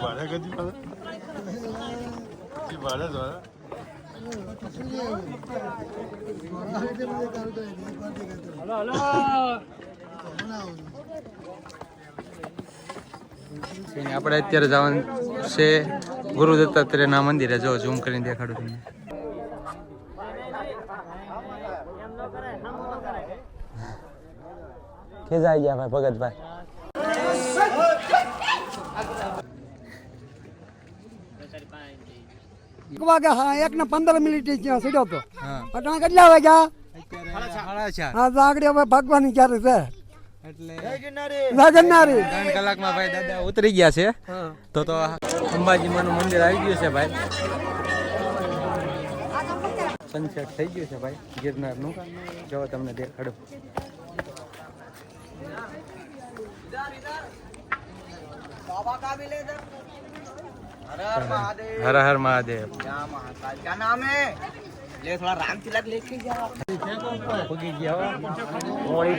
ભાડે કદી ભાડે દ્વારા આપણે અત્યારે જવાનું છે ગુરુ દત્તાત્રેયના મંદિરે. જો ઝૂમ કરીને દેખાડું તમને. ખેંચાઈ ગયા ભાઈ ભગતભાઈ. વાગે હા 1:15 મિનિટ ત્યાં સીડ્યો હતો. અટાણા કેટલા વાગ્યા? હા તો આગળ હવે ભાગવાની ક્યારે છે એટલે ગિરનારી 3 કલાકમાં ભાઈ દાદા ઉતરી ગયા છે. તો અંબાજી માનું મંદિર આવી ગયું છે ભાઈ. સનસેટ થઈ ગયું છે ભાઈ ગિરનારનું. જો તમને દેખાડું. हर हर महादेव. क्या नाम है? ले थोड़ा राम तिलक लेके जाओ.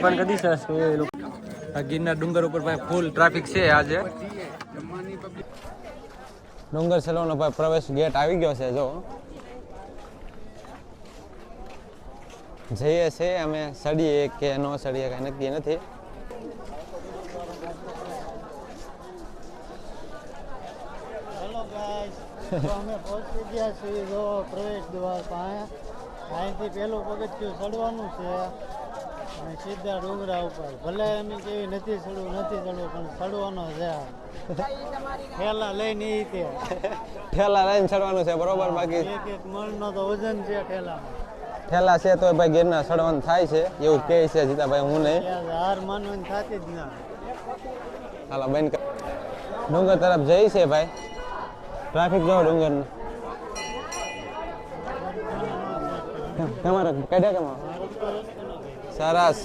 પણ કદી સરસ ગિરનાર ડુંગર ઉપર ભાઈ ફૂલ ટ્રાફિક છે આજે. ડુંગર સેલોનો ભાઈ પ્રવેશ ગેટ આવી ગયો છે. જો જઈએ છે અમે. સડીએ કે ન સડીએ કઈ નક્કી નથી. અમે પહોંચી ગયા છીએ જો પ્રવેશ દ્વાર પાસે. અહીંથી પેલું પગથિયું ચડવાનું છે અને સીધા ડુંગરા ઉપર. ભલે એમ કેવી નથી ચડવું પણ ચડવાનો છે. ઠેલા લઈને ઠેલા લઈને ચડવાનું છે બરોબર. બાકી એક મણનો તો વજન છે ઠેલા છે તો ભાઈ ગિરનાર ચડવાનું થાય છે એવું કહે છે જીતાભાઈ. હું નહીં હાર માનવાની થતી જ ના. હાલો બેન ડુંગર તરફ જઈ છે ભાઈ. ટ્રાફિક જો ડુંગર તમારે કાઢ્યા કેમ સરસ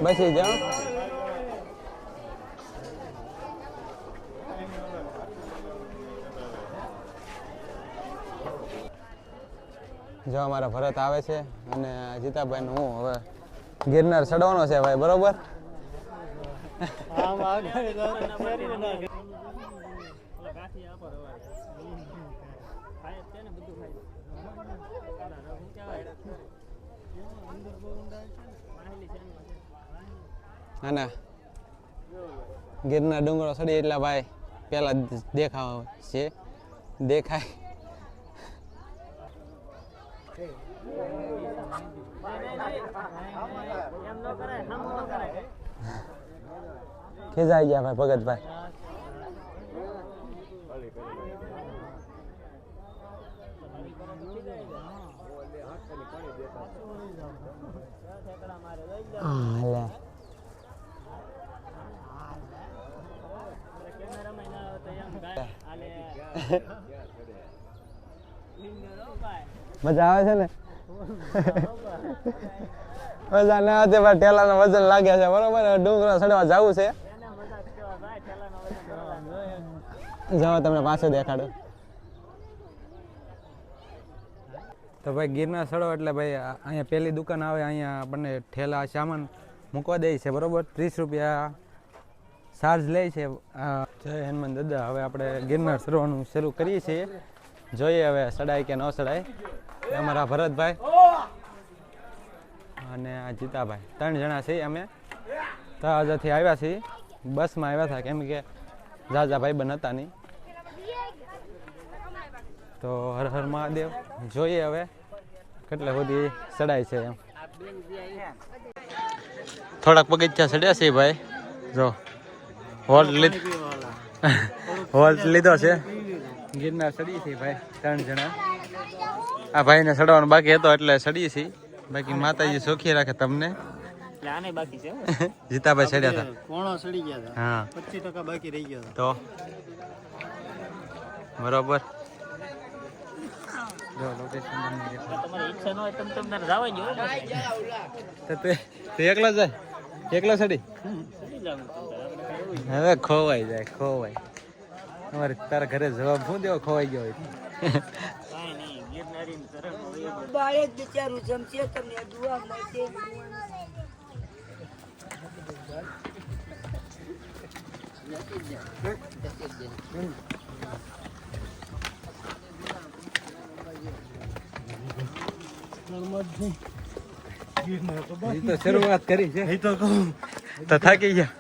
બસી જાઓ. જો અમારા ભરત આવે છે અને જીતાભાઈ હું હવે ગિરનાર ચડવાનો છે ભાઈ બરોબર. ના ગિરનાર ડુંગરો ચડી એટલે ભાઈ પેલા દેખાવ છે દેખાય. ખેંચાઈ ગયા ભાઈ ભગતભાઈ. મજા આવે છે ને? મજા ના આવતી ભાઈ. ઠેલાનો વજન લાગ્યા છે બરોબર. ડુંગરો ચડવા જવું છે. જાઓ તમને પાછો દેખાડો. તો ભાઈ ગિરનાર ચડો એટલે ભાઈ અહીંયા પહેલી દુકાન આવે. અહીંયા આપણને ઠેલા સામાન મૂકવા દે છે બરોબર. 30 રૂપિયા ચાર્જ લે છે. જય હનુમાન દાદા. હવે આપણે ગિરનાર ચડવાનું શરૂ કરીએ છીએ. જોઈએ હવે ચડાય કે ન ચડાય. અમારા ભરતભાઈ અને આ જીતાભાઈ 3 જણા છીએ અમે. તળાજાથી આવ્યા છીએ. બસમાં આવ્યા હતા કેમ કે જાજા ભાઈ બન હતા નહીં. તો હર હર મહાદેવ. જોઈએ હવે કેટલે સુધી ચડાય છે એમ. થોડાક પગથિયા ચડ્યા છે ભાઈ. જો હોલ્ટ લીધો છે. ગિરનાર ચડી છે ભાઈ 3 જણા. આ ભાઈને ચડવાનું બાકી હતો એટલે ચડીએ છીએ. બાકી માતાજી સોખી રાખે તમને. જીતાભાઈ ચડ્યા હતા. પોણો ચડી ગયા હતા. હા 25% બાકી રહી ગયા તો બરોબર. જો લોકેશન તમારી ઈચ્છા ન હોય તો તમને જવા દો. તો તે એકલો જાય એકલો ચડી હવે ખોવાઈ જાય ખોવાય. તમારે તારા ઘરે જવાબ શું દેવો ખોવાઈ ગયો હોય? હજી તો શરૂઆત કરી છે તો થાકી ગયા.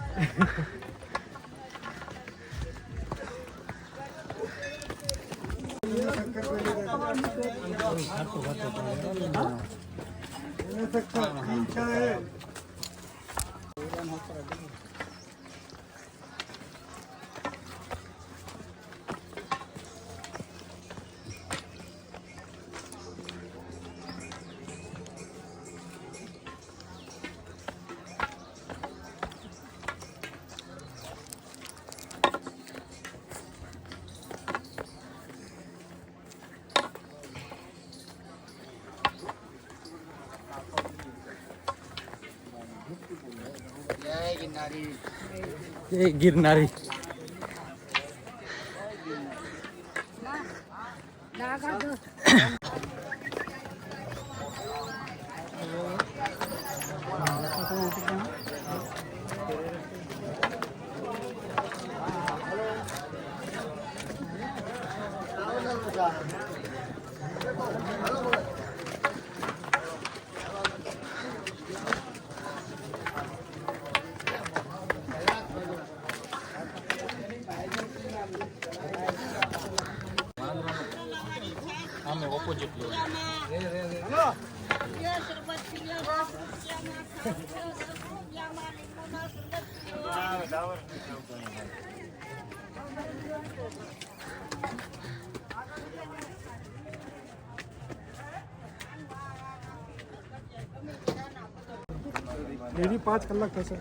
જય ગિરનારી. એની 5 કલાક થશે.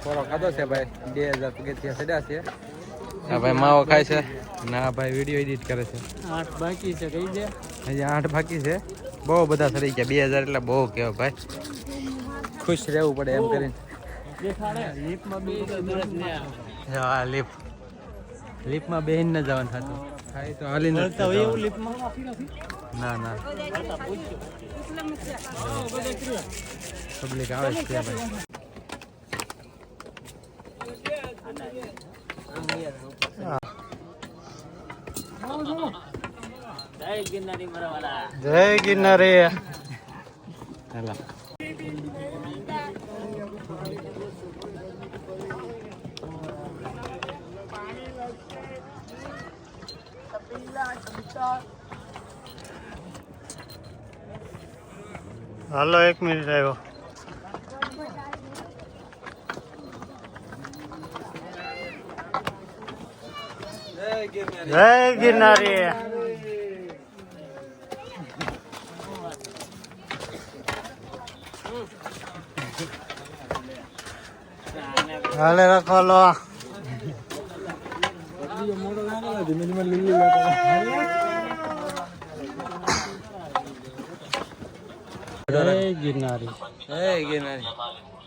થોડો ખાધો છે ભાઈ. 2000 પગથિયા ચડ્યા છે. હા ભાઈ માવો ખાય છે. ના ભાઈ વિડીયો એડિટ કરે છે. 8 બાકી છે કહી દે. હજી 8 બાકી છે. બહુ બધા ચડી ગયા. 2000 એટલે બહુ કહેવાય ભાઈ. ખુશ રહેવું પડે એમ કરીને. લીપમાં બે હા લીપમાં બેહીને ન જવાનું થતું. હા એ તો હાલીને જ જવાનું. લીપમાં ના ના પબ્લિક આવે છે ત્યાં ભાઈ. જય ગિરનારી. હાલો. હાલો 1 મિનિટ આવ્યો. જય ગિરનારી. હાલે રાખો લો. જય ગિરનારી. જય ગિરનારી.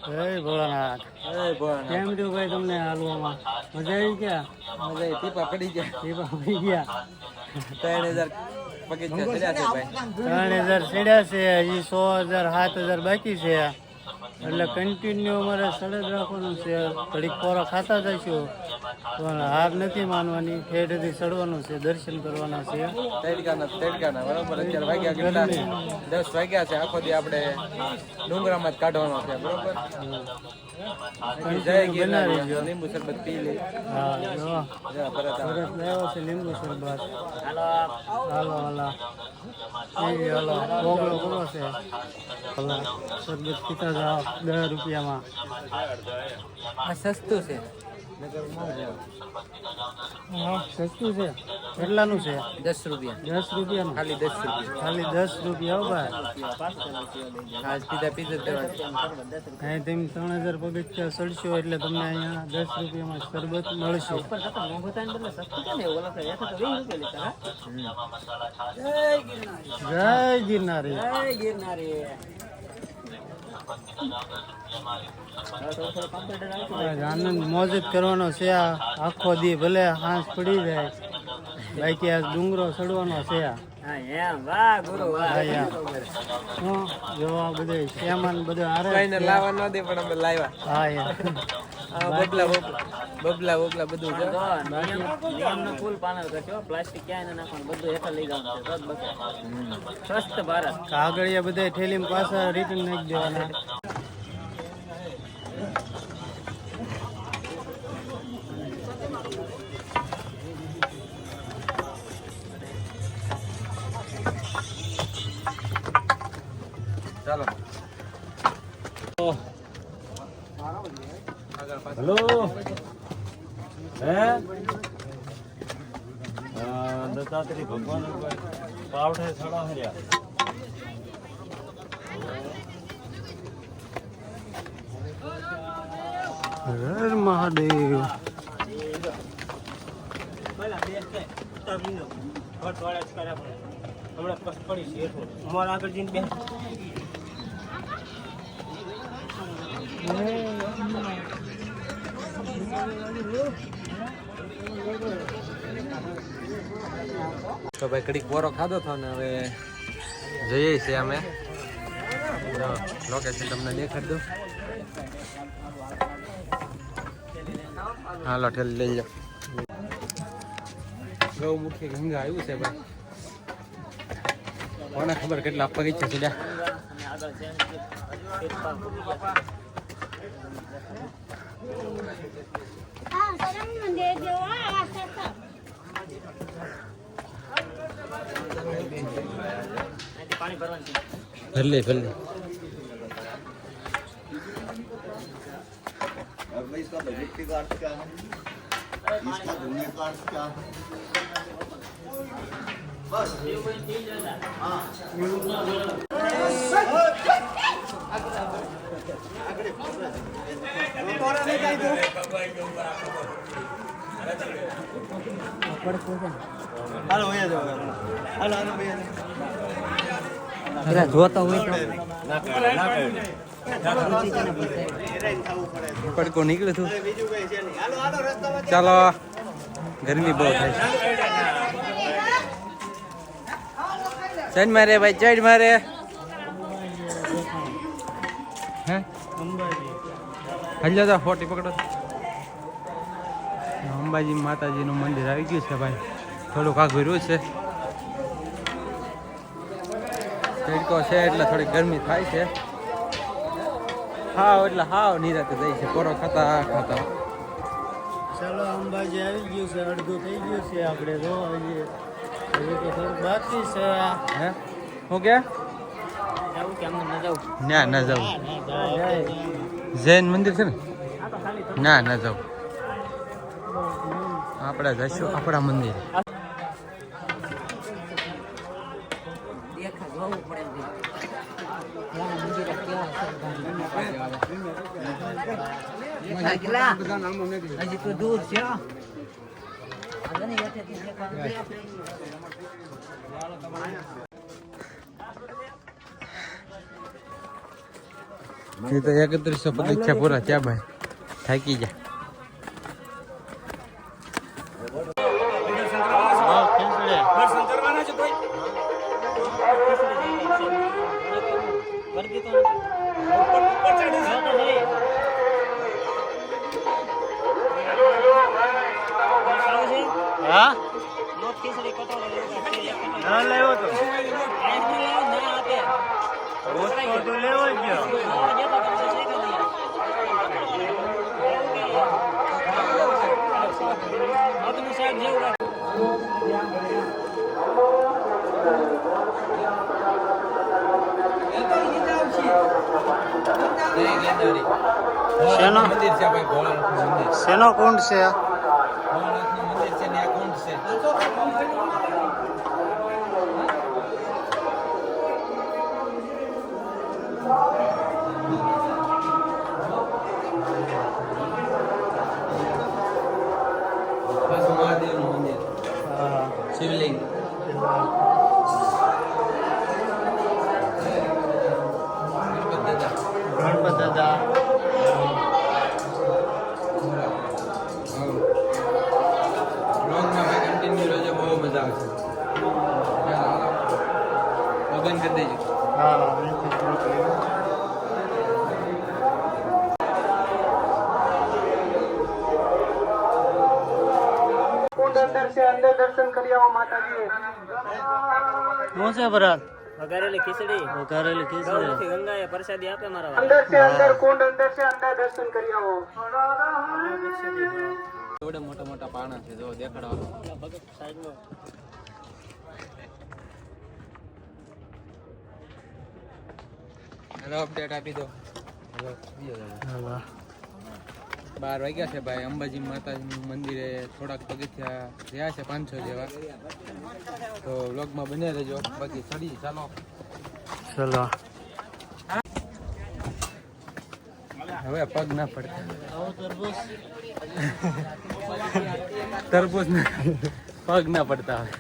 જય ભોળાનાથ. જય ભોળાનાથ. કેમ રહ્યું ભાઈ તમને હાલવામાં? મજા આવી ગયા? મજા આવી. ટીપા પડી ગયા. ટીપા પડી ગયા. 3000 પગથિયા ચડ્યા છે ભાઈ. 3000 ચડ્યા છે. હજી 6000 7000 બાકી છે. એટલે કન્ટિન્યુ અમારે સડદ રાખવાનું છે. ઘડીક પોરા ખાતા જઈશું પણ હાર નથી માનવાની. ઠેઠથી ચડવાનું છે. દર્શન કરવાના છે. તડકાના બરોબર. અત્યારે વાગ્યા કેટલા? 10 વાગ્યા છે. આખો દી આપણે ડુંગરામાં જ કાઢવાનો છે બરોબર. જય ગિરનારી. લીંબુ શરબત પી લે. હા જો પરત સરસ લેવો છે લીંબુ શરબત. હાલો હાલો ઓગળો કરો છે. હાલો શરબત પીતા જાઓ 10 રૂપિયામાં. આ સસ્તું છે. હા સસ્તું છે. કેટલાનું છે? 10 રૂપિયા. 10 રૂપિયાનું. ખાલી 10 રૂપિયા. ખાલી 10 રૂપિયા હો ભાઈ. આજ પીધા જ દેવાનું. અહીં તમે 3000 પગથિયા ચડશો એટલે તમને અહીંયા 10 રૂપિયામાં શરબત મળશે. જય ગિરનારી. આનંદ મોજ જ કરવાનો છે. આખો દી ભલે હાંસ પડી જાય બાકી આ ડુંગરો ચડવાનો છે. હા એમ વાહ ગુરુ વાહ હા, યાર. હું જો આ બધું સામાન બધું હારે જ કઈને છે. લાવવા ન દે પણ અમે લાવ્યા હા યાર બબલા બધું છે. નિયમનું ફૂલ પાલન કરજો પ્લાસ્ટિક ક્યાંય ન નાખવાનું બધું હેઠળ લઈ જવાનું છે બસ સ્વસ્થ ભારત કાગળિયા બધા થેલીમાં પાછા રિટર્ન નાખી દેવાના. ચાલો હેલો હે દત્તાત્રેય ભગવાન પાવઠે સડા હર્યા હર મહાદેવ. અમારા આગળ જઈને બે તો ભાઈ કડીક બોરો ખાધો હતો ને હવે જઈએ છીએ અમે. લોકેશન તમને દેખાડી દઉં. હાલો ઠેલી લઈ જાઓ. ગૌમુખી ગંગા આવ્યું છે ભાઈ. કોને ખબર કેટલા પગથિયા સીધા. આગળ છે પાણી ભરવાનું છે ભલે अब भाई इसका बजट के कार्ड क्या है इसका दुनिया कार्ड क्या है હાલો ભૈયા જાઓ. હાલો હાલો ભૈયા જોતા હોય પડકો નીકળ્યું હતું. ચાલો ગરમી બહુ થાય છે. ચડ મારે ભાઈ ચડ મારે. હે હલ્લો તો ફોટી પકડો. અંબાજી માતાજીનું મંદિર આવી ગયું છે ભાઈ. થોડુંક આઘું છે. તડકો છે એટલે થોડી ગરમી થાય છે. હાવ એટલે હાવ નિરાતે જાય છે પોરો ખાતા ખાતા. ચાલો અંબાજી આવી ગયું છે. અડધું થઈ ગયું છે. આપણે જો હજી હજી તો થોડું બાકી છે. હે હું કે જવું કે અમને ન જવું ના ના જાઉં. જાય. જૈન મંદિર છે ને. ના ના જાઉં. આપણે જઈશું આપણા મંદિર. દેખા જોવું પડે ત્યાં મંદિર કેવા હજી તો દૂર છે એ તો 3100 પગથિયા પૂરા થયા ભાઈ. થાકી ગયા. હા ના લેવો તો તો લેવો જ ગયો. શેનો મંદિર છે ભાઈ. ભોળાનાથનું મંદિર. શેનો કુંડ છે? ભોળાનાથનું મંદિર છે ને આ કુંડ છે. પાછું મહાદેવનું મંદિર. હા શિવલિંગ. ગણપત દાદા. હા. શું છે ભરત? વઘારેલી ખીચડી વઘારેલી ખીચડી. ગૌથી ગંગાએ પ્રસાદી આપે મારા જોડે મોટા મોટા પાણા છે જો દેખાડવા. હેલો અપડેટ આપી દો. હાલો. 12 વાગ્યા છે ભાઈ. અંબાજી માતાજીનું મંદિરે થોડાક પગથિયા રહ્યા છે 500 જેવા. તો વ્લોગમાં બને રહેજો. બાકી ચડી ચાલો. ચલો. હવે પગ ના પડતા. આવું તરબૂચ. તરબૂચ પગ ના પડતા હવે.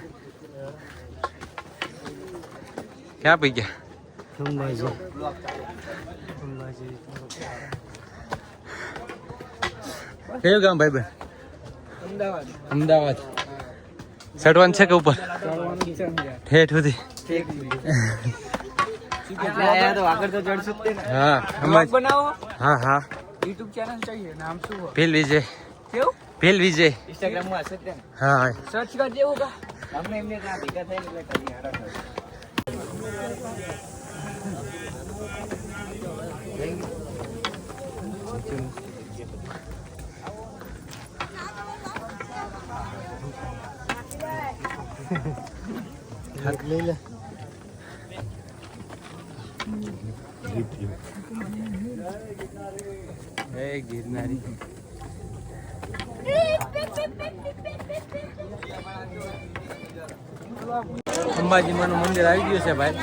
ક્યાં પી ગયા? અંબાજી. અંબાજી. કયું ગામ ભાઈ બેન? અમદાવાદ. ચડવાનું છે કે ઉપર? ઠેઠ સુધી. હા બનાવો હા હા. યુટ્યુબ ચેનલ चाहिए નામ શું હોય? ભીલ વિજય. કેવું? ભીલ વિજય. ઇન્સ્ટાગ્રામ માં હશે ને? હા સર્ચ કરી દેવું કા તમને એમને ત્યાં ભેગા થઈને એટલે કરી હારા. લઈ લે. એ ગિરનારી. અંબાજી માનું મંદિર આવી ગયું છે ભાઈ.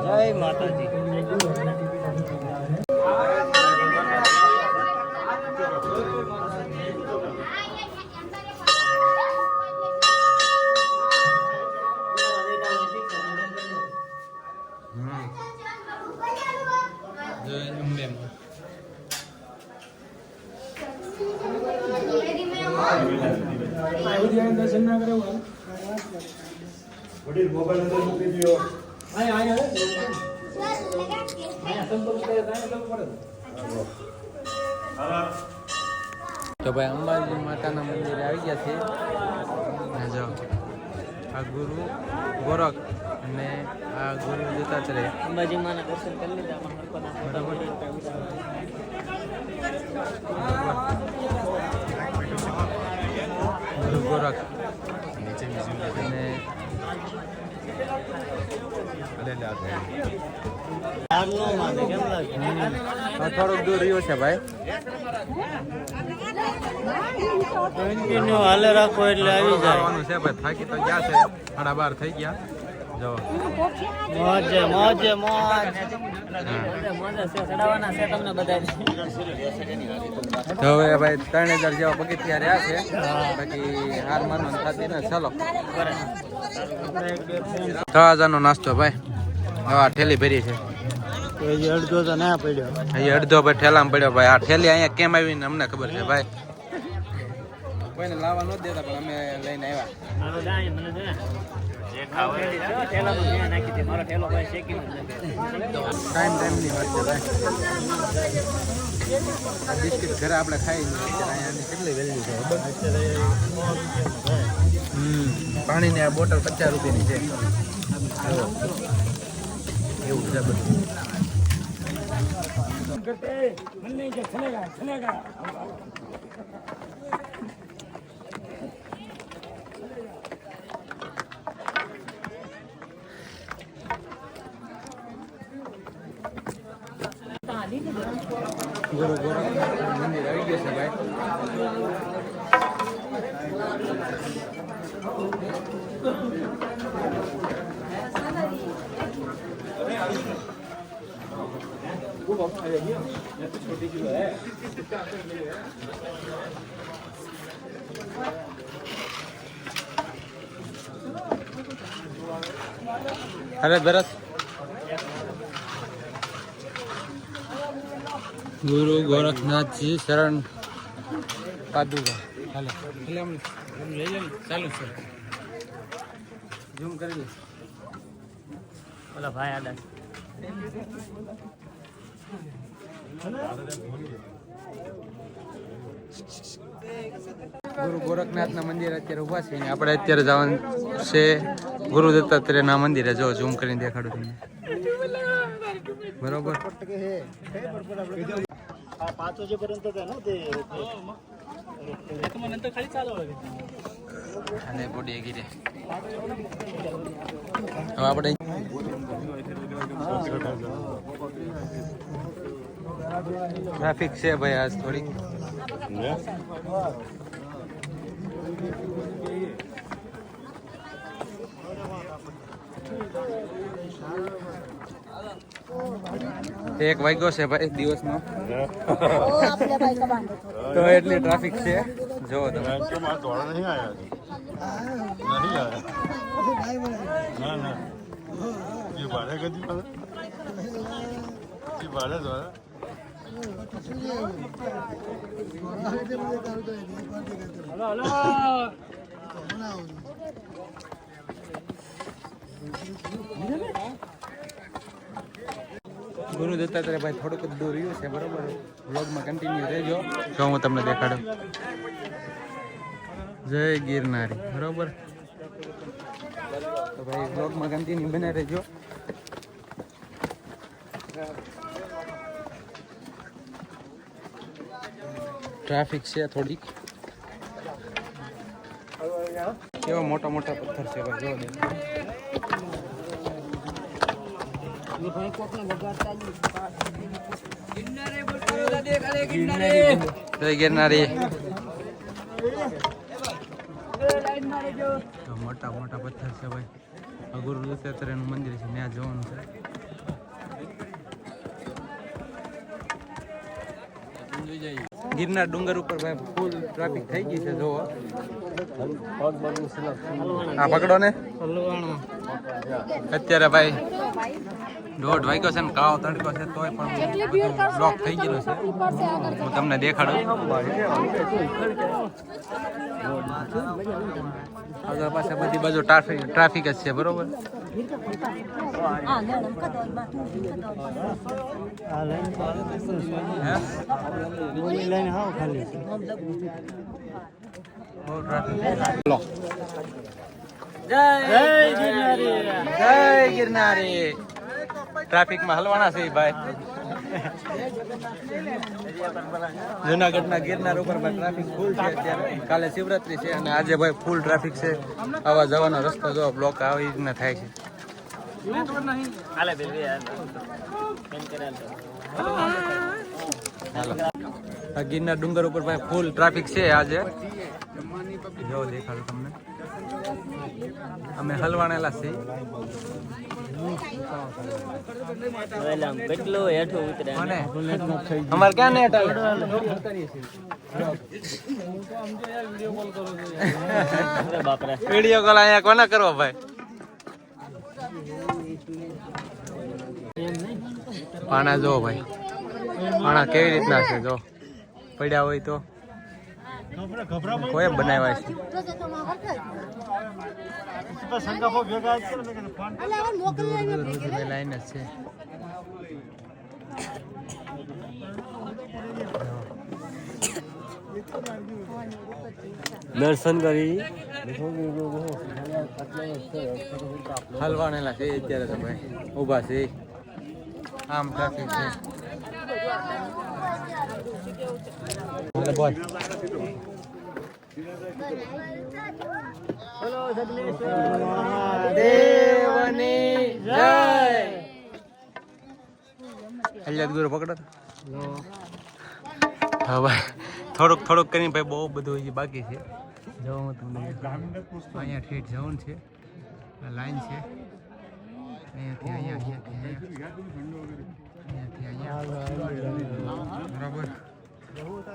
જય માતાજી. તો ભાઈ અંબાજી માતાના મંદિરે આવી ગયા છે. જો આ ગુરુ ગોરખ અને આ ગુરુ દત્તાત્રેય. અંબાજી માના દર્શન કરી લીધા પણ હરકોના ફોટા પડી ગુરુ ગોરખ અને થોડુંક દૂર રહ્યું છે ભાઈ. કન્ટિન્યુ હાલે રાખો એટલે આવી જાય. આવવાનું છે ભાઈ. થાકી તો ગયા છે. 12:30 થઈ ગયા. જો મોજે મોજે મોજ. ચડાવવાના છે તમને બધા. તો હવે ભાઈ 3000 જેવા પગથિયા રહ્યા છે. બાકી હાર માનવાનું થતી ને. ચાલો 3000 નો નાસ્તો ભાઈ. હવે ઠેલી ભરી છે. અડધો તો ના પડ્યો. અહીં અડધો ભાઈ ઠેલામાં પડ્યો ભાઈ. આ ઠેલી અહીંયા કેમ આવી ને અમને ખબર છે ભાઈ. કોઈને લાવવા ન દેતા પણ અમે લઈને આવ્યા. ટાઈમની વાત છે ભાઈ. આ બિસ્કિટ ઘરે આપણે ખાઈ અહીંયા કેટલી વેલ્યુ છે. પાણીની આ બોટલ 50 રૂપિયાની છે. એવું છે બધું. ગુરુ ગોરખ મંદિર આવી ગયું છે ભાઈ. અરે ભરત ગુરુ ગોરખનાથજી શરણ પાદુકા હાલે એટલે આમ લઈ લે ચાલુ છે ઝૂમ કરી લે ઓલા ભાઈ આડા ગુરુ ગોરખનાથના મંદિર અત્યારે ઊભા છે અને આપણે અત્યારે જવાનું છે ગુરુ દત્તાત્રેયના મંદિરે. જો ઝૂમ કરીને દેખાડું તમને બરોબર. અને બોડી ગીરે હવે આપણે ટ્રાફિક છે ભાઈ આજ થોડીક. એક વાગ્યો છે ભાઈ દિવસનો તો એટલી ટ્રાફિક છે જોવો તમે. ગુરુ દત્તાત્રેય ભાઈ થોડુંક જ દૂર રહ્યું છે બરોબર. વ્લોગમાં કન્ટિન્યુ રહેજો જો હું તમને દેખાડું. જય ગિરનારી બરોબર. તો ભાઈ વ્લોગમાં કન્ટિન્યુ બને રહેજો. ટ્રાફિક છે થોડીક. કેવા મોટા મોટા પથ્થર છે ભાઈ જો દે. જય ગિરનારી. મોટા મોટા પથ્થર છે ભાઈ. ગુરુ દત્તાત્રેયનું મંદિર છે ત્યાં જવાનું છે. ગિરનાર ડુંગર ઉપર ભાઈ ફૂલ ટ્રાફિક થઈ ગઈ છે જોવો. હા પકડો ને. અત્યારે ભાઈ 1:30 વાગ્યો છે ને કાળો તડકો છે તોય પણ બ્લોક થઈ ગયેલો છે. હું તમને દેખાડું. આગળ પાસે બધી બાજુ ટ્રાફિક જ છે બરોબર. જય ગિરનારી. ટ્રાફિકમાં હલવાના છે ભાઈ. જુનાગઢના ગિરનાર ઉપર ટ્રાફિક ફૂલ છે અત્યારે. કાલે શિવરાત્રી છે અને આજે ભાઈ ફૂલ ટ્રાફિક છે. આવા જવાનો રસ્તો જો બ્લોક આવી રીતના થાય છે. આ ગિરનાર ડુંગર ઉપર ભાઈ ફૂલ ટ્રાફિક છે આજે. જો દેખાડું તમને. અમે હલવાણેલા છે. કેટલું હેઠું ઉતરે અમારે ક્યાં નેટ આવે? વિડીયો કોલ અહીંયા કોને કરવો ભાઈ? પાણા જો ભાઈ. પાણા કેવી રીતના છે જો. પડ્યા હોય તો કોઈ બનાવ્યા છે. લાઈન જ છે. દર્શન કરી હલવાણેલા છે અત્યારે તો ભાઈ ઊભા છે. આમ ટ્રાફિક છે. બોલ દેવની જય. અલ્લાહ ગુરુ પકડો. હા ભાઈ થોડુંક કરીને ભાઈ બહુ બધું હજી બાકી છે. જો હું તમને અહીંયા ઠેઠ જવાનું છે. લાઈન છે અહીંયાથી અહીંયા અહીંયાથી અહીંયા અહીંયાથી અહીંયા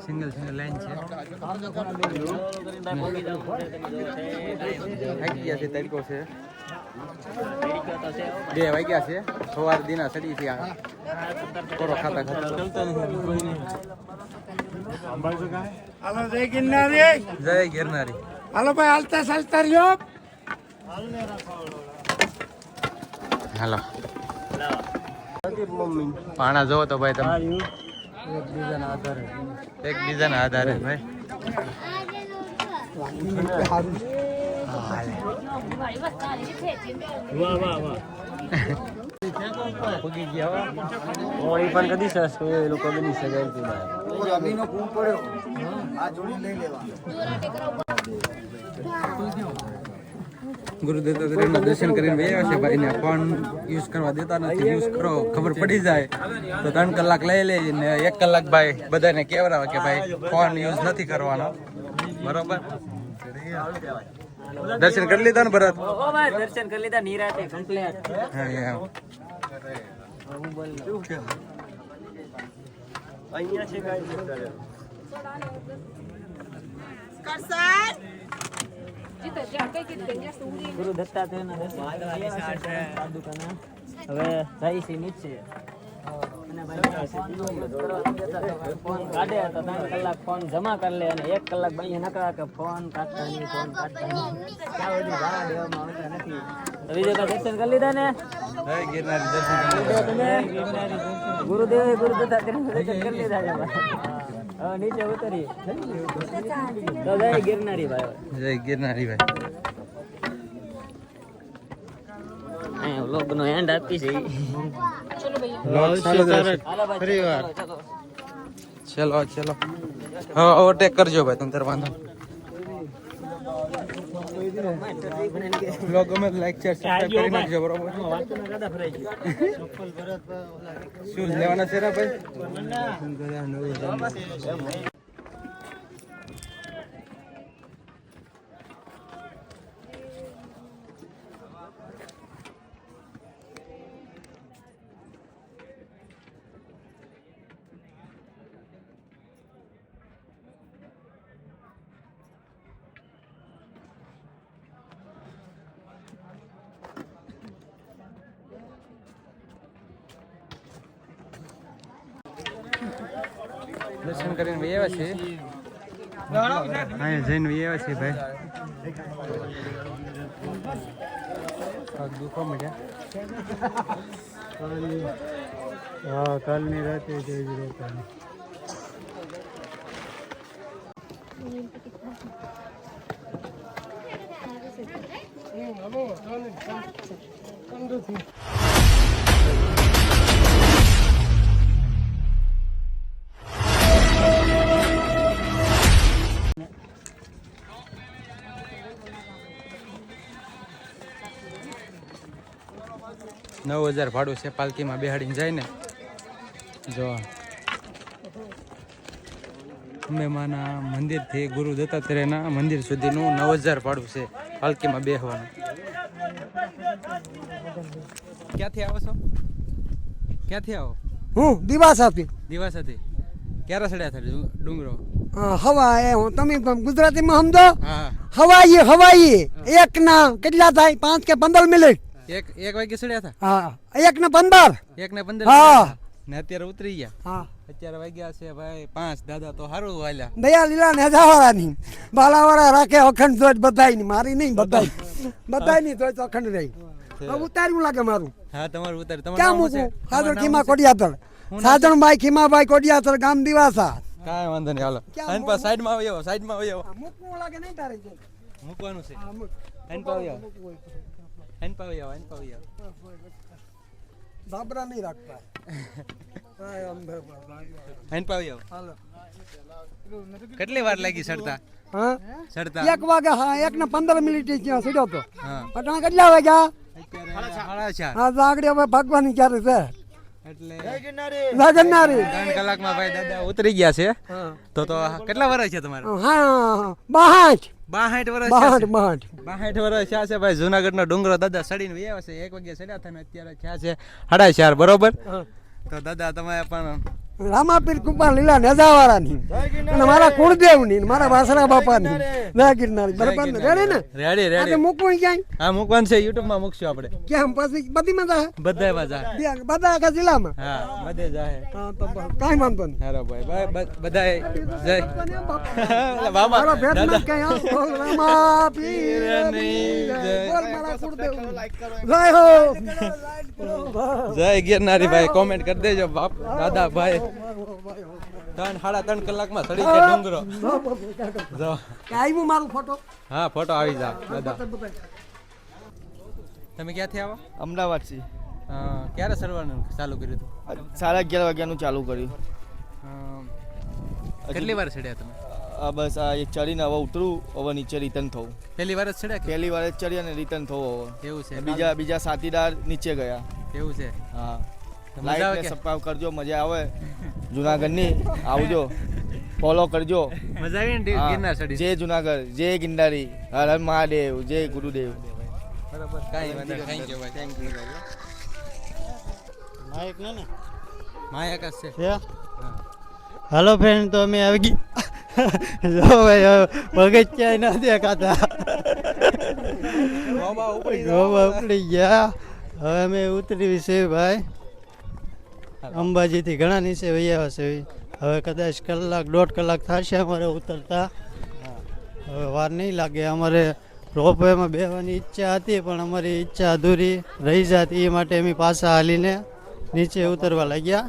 સિંગલ લાઈન છે વાગી ગયા છે તડકો છે 2 વાગ્યા છે સવાર દીના સડી છે કોરો ખાતા હાલો જય ગિરનારી જય ગિરનારી હાલો ભાઈ હાલતા ચાલતા રહ્યો હાલો પાણા જોવો તો ભાઈ તમે એકબીજાના આધારે ભાઈ ઉગી ગયા ઓળી પણ કદી સરસ એ લોકો બની સગાઈ રમીનો કુંભ પડ્યો આ જોડી લઈ લેવા ગુરુ દત્તાત્રેયના દર્શન કરીને બેઠા છે ભાઈને ફોન યુઝ કરવા દેતા નથી યુઝ કરો ખબર પડી જાય તો 3 કલાક લઈ લે ને 1 કલાક ભાઈ બધાને કહેવરાવે કે ભાઈ ફોન યુઝ નથી કરવાનો બરોબર દર્શન કરી લીધા ને ભરત ઓ ભાઈ દર્શન કરી લીધા નિરાતે કમ્પ્લીટ હા અહીંયા છે કાઈ ગુરુ દત્તાત્રેયના દર્શન પાદુકાના હવે જઈ છે નીચે અને ભાઈ ફોન કાઢે તો 3 કલાક ફોન જમા કરી લે અને 1 કલાક ભાઈ નકા કે ફોન કાઢતા નહીં ક્યાં બધી જવા દેવામાં આવતા નથી તો બીજું તો દર્શન કરી લીધા ને જય ગિરનારી દર્શન કરી લીધા તમે ગુરુદેવ ગુરુ દત્તાત્રેયના દર્શન કરી લીધા છે ભાઈ હવે નીચે ઉતરી તો જય ગિરનારી ભાઈ જય ગિરનારી ભાઈ અહીંયા વ્લોગનો એન્ડ આપી છે ફરીવાર ચલો હવે ઓવરટેક કરજો ભાઈ તમે તાર વાંધો બ્લોગ ગમે લાઈક શેર સબસ્ક્રાઇબ કરી નાખજો બરોબર શૂઝ લેવાના છે રા ભાઈ દર્શન કરીને ભાઈ આવ્યા છે અહીંયા જઈને ભાઈ આવ્યા છે ભાઈ દુખવા મળ્યા હા કાલની રાતે જઈ રહેતા $9,000 ભાડું છે પાલકીમાં બેહાડીને જાય ને જો અંબેમાના મંદિરથી ગુરુ દત્તાત્રેયના મંદિર સુધીનું 9,000 ભાડું છે પાલકીમાં બેહવાનું. ક્યાંથી આવો છો? ક્યાંથી આવો? હું દિવાસાથી. દિવાસાથી ક્યારે ચડ્યા હતા ડુંગરો? હવા એ હું તમે ગુજરાતીમાં સમજો. હા હવાઈ એક ના કેટલા થાય 5 કે 15 મિનિટ. એક વાગે ચડ્યા હતા? હા 1 ને 15. 1 ને 15 હા ને અત્યારે ઉતરી ગયા. હા અત્યારે વાગ્યા છે ભાઈ 5. દાદા તો સારું વાલ્યા. દયા લીલા ને જવાળાની બાલાવાળા રાખે અખંડ જોઈ બધાય ની મારી નહીં બધાય ની જોઈ અખંડ રહી. ઉતાર્યું લાગે મારું. હા તમારું ઉતાર. ક્યાં મૂકું? સાજણ ખીમા કોડિયાતર. સાજણભાઈ ખીમાભાઈ કોડિયાતર ગામ દિવાસા. કાંઈ વાંધો નહીં હાલો. આઈન પા સાઈડમાં આવ્યો સાઈડમાં આવ્યો. મૂકવું લાગે નહીં તારે. મૂકવાનું છે. આઈન પા આવ્યો. આઈન પા આવ્યો આઈન પા આવ્યો. ધાબરા નહીં રાખતા. આઈન પા આવ્યો. હાલો. કેટલી વાર લાગી ચડતા? હા ચડતા 1 વાગે. હા 1 ને 15 મિનિટ ત્યાં સીડ્યો તો. હા અટાણે કેટલા વાગ્યા? અત્યારે 4:30. હા તો આગળ હવે ભાગવાની ક્યારે છે એટલે જગન્નારી. 3 કલાકમાં ભાઈ દાદા ઉતરી ગયા છે. તો કેટલા વર્ષ છે તમારે? હા 62 વર્ષ 62 વર્ષ થયા છે ભાઈ. જુનાગઢનો ડુંગરો દાદા ચડીને વ્યા છે. 1 વાગે ચડ્યા હતા ને અત્યારે થયા છે 4:30 બરોબર. તો દાદા તમે પણ રામાપીર કૃપા લીલા નેજાવાળાની અને મારા કુળદેવની ને મારા વાસરા બાપાની જય ગિરનારી બરાબર ને રેડી ને રેડી આજે રેડી મૂકવું ક્યાંય હા મૂકવાનું છે યુટ્યુબ માં મૂકશું આપણે કેમ પછી બધી મજા બધાય મજા બધા આખા જિલ્લામાં હા બધે જાહે હા તો કાંઈ વાંધો નહીં હારો ભાઈ બધાય જય મારો બાબા ભેટમાં કઈ આવ બોલ રામાપીરની જય. બોલ મારા કુળદેવની. જય હો જય ગિરનારી ભાઈ કોમેન્ટ કરી દેજો બાપ દાદા ભાઈ 3-3.5 કલાકમાં ચડી જાય ડુંગરો જો કે આવ્યું મારું ફોટો હા ફોટો આવી જા દાદા તમે ક્યાંથી આવો અમદાવાદથી ક્યારે સરવાનું ચાલુ કર્યું હતું 11:30 વાગ્યાનું ચાલુ કર્યું કેટલી વાર ચડ્યા તમે બસ આ એક ચડીને હવે ઉતરું હવે નીચે રિટર્ન થવું પહેલી વાર જ ચડ્યા કે પહેલી વાર જ ચડી અને રિટર્ન થવું હવે એવું છે બીજા સાથીદાર નીચે ગયા એવું છે હા તો મજા આવે લાઈક કે? સબસ્ક્રાઇબ કરજો મજા આવે જુનાગઢની આવજો ફોલો કરજો મજા આવી ને હા. ગિરનાર ચડી જય જુનાગઢ જય ગિરનારી હર હર મહાદેવ જય ગુરુદેવ બરાબર કાંઈ વાંધો નહીં. Thank you ભાઈ થેન્ક યુ માઇક ને ને માય આકાશ છે છે હાલો ફ્રેન્ડ તો અમે આવી ગઈ જો ભાઈ પગથિયા ન દેખાતા ગોબા ઉપડી ગોવા ઉપડી ગયા હવે અમે ઉતરી છે ભાઈ અંબાજીથી ઘણા નીચે વૈયા છે હવે કદાચ 1-1.5 કલાક થશે અમારે ઉતરતા હવે વાર નહીં લાગે અમારે રોપવેમાં બેસવાની ઈચ્છા હતી પણ અમારી ઈચ્છા અધૂરી રહી જાતી એ માટે અમે પાછા હાલીને નીચે ઉતરવા લાગ્યા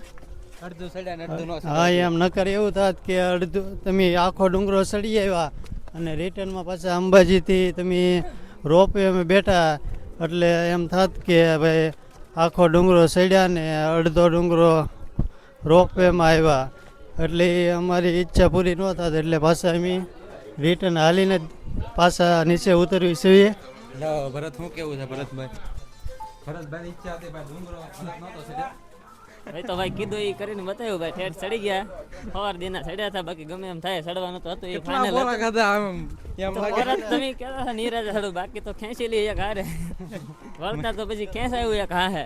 અડધું ચડ્યા ને અડધું નો હા એમ નકર એવું થાત કે અડધું તમે આખો ડુંગરો ચડી આવ્યા અને રિટર્નમાં પાછા અંબાજીથી તમે રોપવેમાં બેઠા એટલે એમ થાત કે ભાઈ આખો ડુંગરો ચડ્યા ને અડધો ડુંગરો રોપવેમાં આવ્યા એટલે એ અમારી ઈચ્છા પૂરી ન થાત એટલે પાછા અમે રિટર્ન હાલીને પાછા નીચે ઉતરવી છીએ લાવો ભરત શું કેવું છે ભરતભાઈ ઈચ્છા હતી ભાઈ ડુંગરો ભરત નહોતો ચડ્યો ભાઈ તો ભાઈ કીધું એ કરીને બતાવ્યું ભાઈ ઠેઠ ચડી ગયા સવાર દિના ચડ્યા હતા બાકી ગમે એમ થાય ચડવાનું તો હતું એ કેટલા ફાઇનલ બોરા ખાધા આમ એમ લાગે તમે કહેતા હતા નીરજ ચડું બાકી તો ખેંચી લઈએ એક હારે વળતા તો પછી ખેંચાયું એક હા હે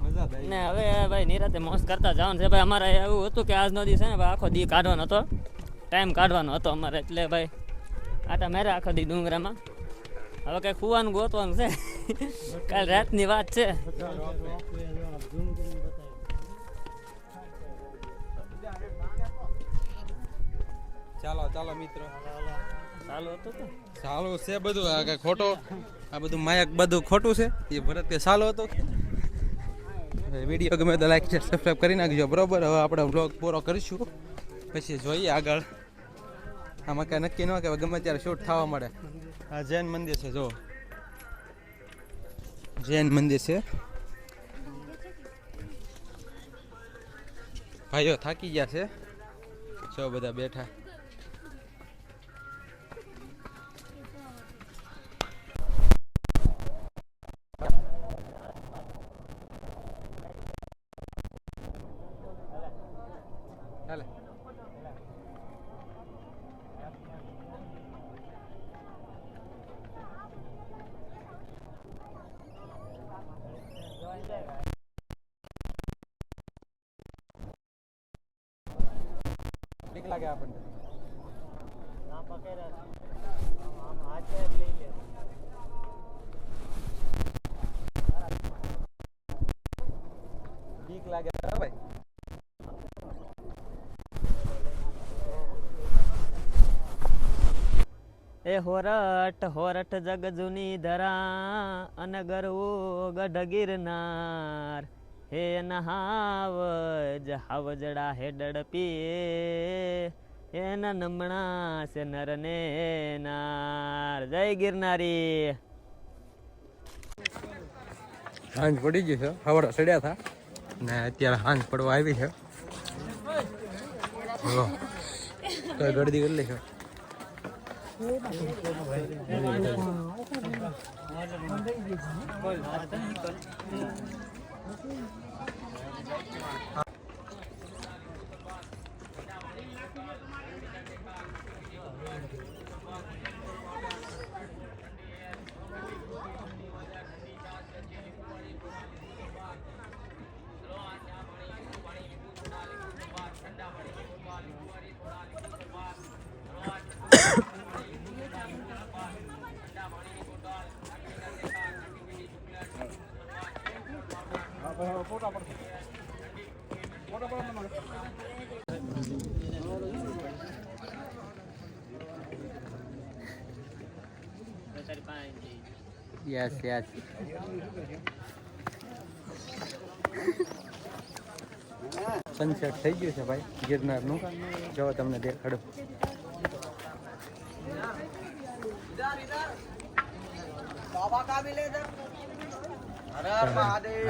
મજા આવી ને હવે ભાઈ નિરાતે મોજ કરતા જવાનું છે ભાઈ અમારે એવું હતું કે આજનો દિવસ છે ને ભાઈ આખો દી કાઢવાનો હતો ટાઈમ કાઢવાનો હતો અમારે એટલે ભાઈ આટા મેરે આખો દી ડુંગરામાં હવે કંઈ ખુવાનું ગોતવાનું છે કાલ રાતની વાત છે ચાલો મિત્રો ચાલુ હતું તો સાલું છે બધું આ કઈ ખોટો આ બધું માયક બધું ખોટું છે એ ભરત કે સાલો હતો વિડીયો ગમે તો લાઈક શેર સબસ્ક્રાઈબ કરી નાખજો બરોબર હવે આપણે વ્લોગ પૂરો કરીશું પછી જોઈએ આગળ આમાં કાંઈ નક્કી ન કહેવાય ગમે ત્યારે શૂટ થવા મળે આ જૈન મંદિર છે જો જૈન મંદિર છે ભાઈઓ થાકી ગયા છે જો બધા બેઠા હાલે ઠીક લાગે આપણને ઠીક લાગે ભાઈ એ હોરઠ જગ જૂની ધરા અને ગરવો ગઢ ગિરનાર હે નહાવજ હાવજડા હેડડ પીએ એના નમણા છે નર ને નાર જય ગિરનારી સાંજ પડી ગઈ છે હવડા ચડ્યા હતા ને અત્યારે સાંજ પડવા આવી છે જો તો ગળદી કરી લઈ છે યસ યસ સનસેટ થઈ ગયું છે ભાઈ ગિરનારનું. જો તમને દેખાડું.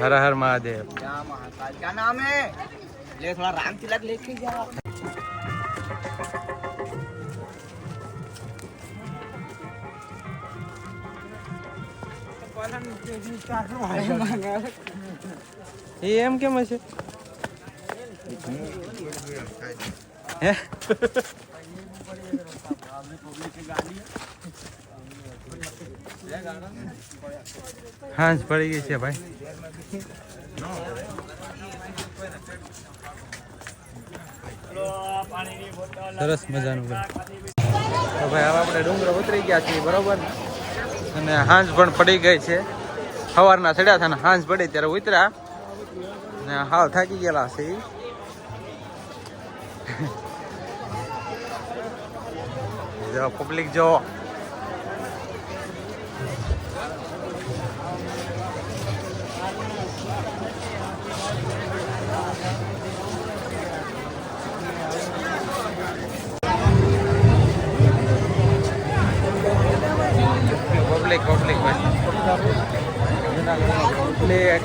हर हर महादेव. क्या महाकाल क्या नाम है? ले थोड़ा राम तिलक लेके जा. એ એમ કેમ હશે? હે? હાંજ પડી ગઈ છે ભાઈ. સરસ મજાનું ભાઈ. તો ભાઈ હવે આપણે ડુંગર ઉતરી ગયા છીએ બરોબર, અને હાંજ પણ પડી ગઈ છે. સવારના ચડ્યા હતા ને હાંજ પડી ત્યારે ઉતર્યા ને હાવ થાકી ગયેલા છે. જો પબ્લિક જો. પબ્લિક પબ્લિક ભાઈ પબ્લિક.